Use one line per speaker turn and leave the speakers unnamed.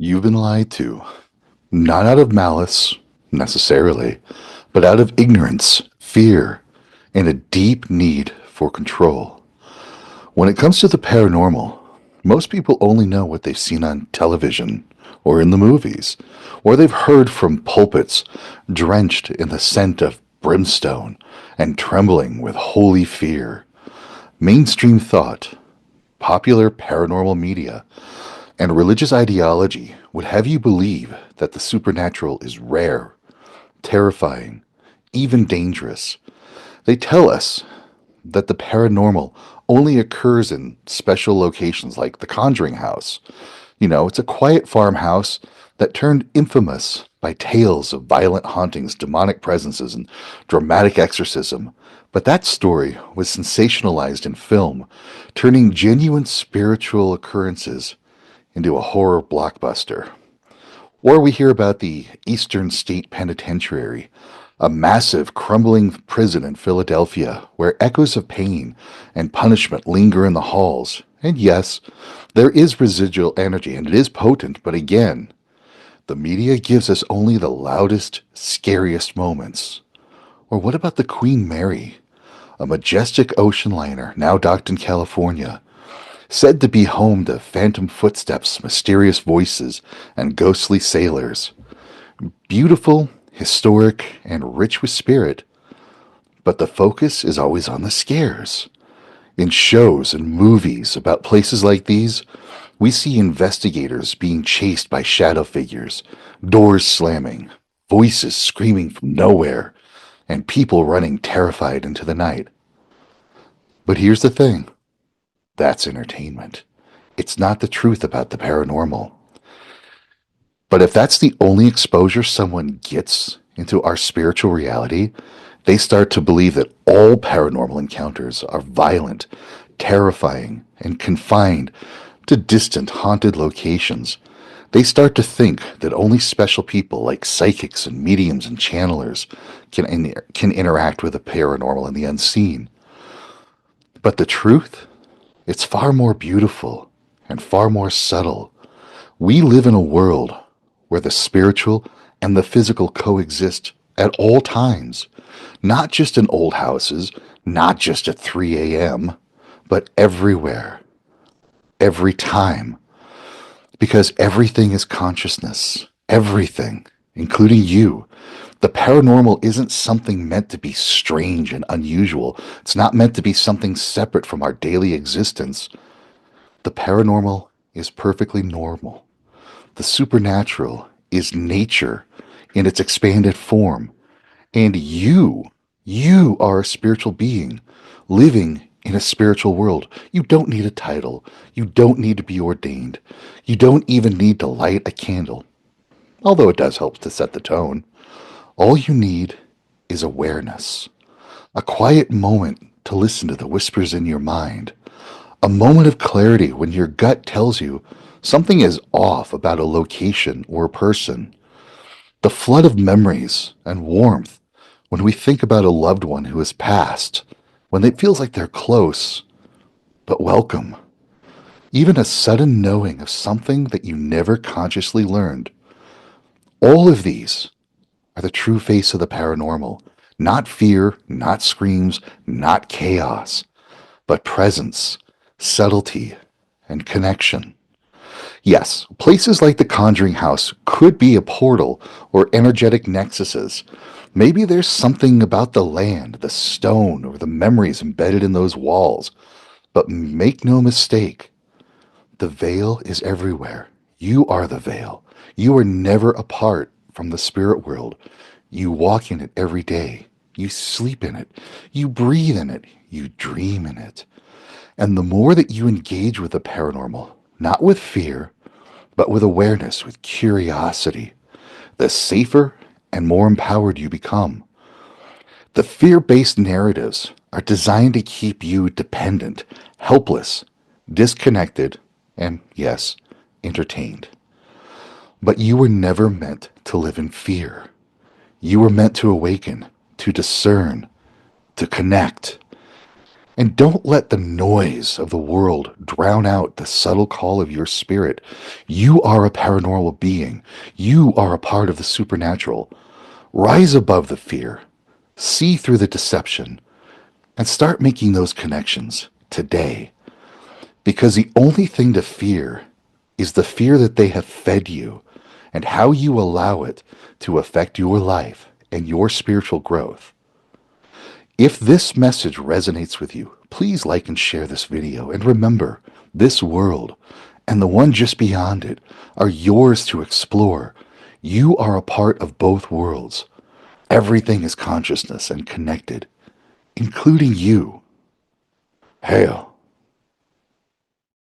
You've been lied to, not out of malice, necessarily, but out of ignorance, fear, and a deep need for control. When it comes to the paranormal, most people only know what they've seen on television or in the movies, or they've heard from pulpits drenched in the scent of brimstone and trembling with holy fear. Mainstream thought, popular paranormal media, and religious ideology would have you believe that the supernatural is rare, terrifying, even dangerous. They tell us that the paranormal only occurs in special locations like the Conjuring House. It's a quiet farmhouse that turned infamous by tales of violent hauntings, demonic presences, and dramatic exorcism. But that story was sensationalized in film, turning genuine spiritual occurrences into a horror blockbuster. Or we hear about the Eastern State Penitentiary, a massive, crumbling prison in Philadelphia where echoes of pain and punishment linger in the halls. And yes, there is residual energy and it is potent, but again, the media gives us only the loudest, scariest moments. Or what about the Queen Mary, a majestic ocean liner now docked in California, said to be home to phantom footsteps, mysterious voices, and ghostly sailors? Beautiful, historic, and rich with spirit, but the focus is always on the scares. In shows and movies about places like these, we see investigators being chased by shadow figures, doors slamming, voices screaming from nowhere, and people running terrified into the night. But here's the thing, that's entertainment. It's not the truth about the paranormal. But if that's the only exposure someone gets into our spiritual reality, they start to believe that all paranormal encounters are violent, terrifying, and confined to distant haunted locations. They start to think that only special people like psychics and mediums and channelers can interact with the paranormal and the unseen. But the truth? It's far more beautiful and far more subtle. We live in a world where the spiritual and the physical coexist at all times, not just in old houses, not just at 3 a.m., but everywhere, every time. Because everything is consciousness, everything, including you. The paranormal isn't something meant to be strange and unusual. It's not meant to be something separate from our daily existence. The paranormal is perfectly normal. The supernatural is nature in its expanded form. And you are a spiritual being living in a spiritual world. You don't need a title. You don't need to be ordained. You don't even need to light a candle, although it does help to set the tone. All you need is awareness, a quiet moment to listen to the whispers in your mind, a moment of clarity when your gut tells you something is off about a location or a person, the flood of memories and warmth when we think about a loved one who has passed, when it feels like they're close, but welcome, even a sudden knowing of something that you never consciously learned. All of these are the true face of the paranormal. Not fear, not screams, not chaos, but presence, subtlety, and connection. Yes, places like the Conjuring House could be a portal or energetic nexuses. Maybe there's something about the land, the stone, or the memories embedded in those walls. But make no mistake, the veil is everywhere. You are the veil. You are never apart from the spirit world. You walk in it every day. You sleep in it. You breathe in it. You dream in it. And the more that you engage with the paranormal, not with fear, but with awareness, with curiosity, the safer and more empowered you become. The fear-based narratives are designed to keep you dependent, helpless, disconnected, and yes, entertained. But you were never meant to live in fear. You were meant to awaken, to discern, to connect. And don't let the noise of the world drown out the subtle call of your spirit. You are a paranormal being. You are a part of the supernatural. Rise above the fear, see through the deception, and start making those connections today. Because the only thing to fear is the fear that they have fed you and how you allow it to affect your life and your spiritual growth. If this message resonates with you, please like and share this video. And remember, this world and the one just beyond it are yours to explore. You are a part of both worlds. Everything is consciousness and connected, including you. Hail.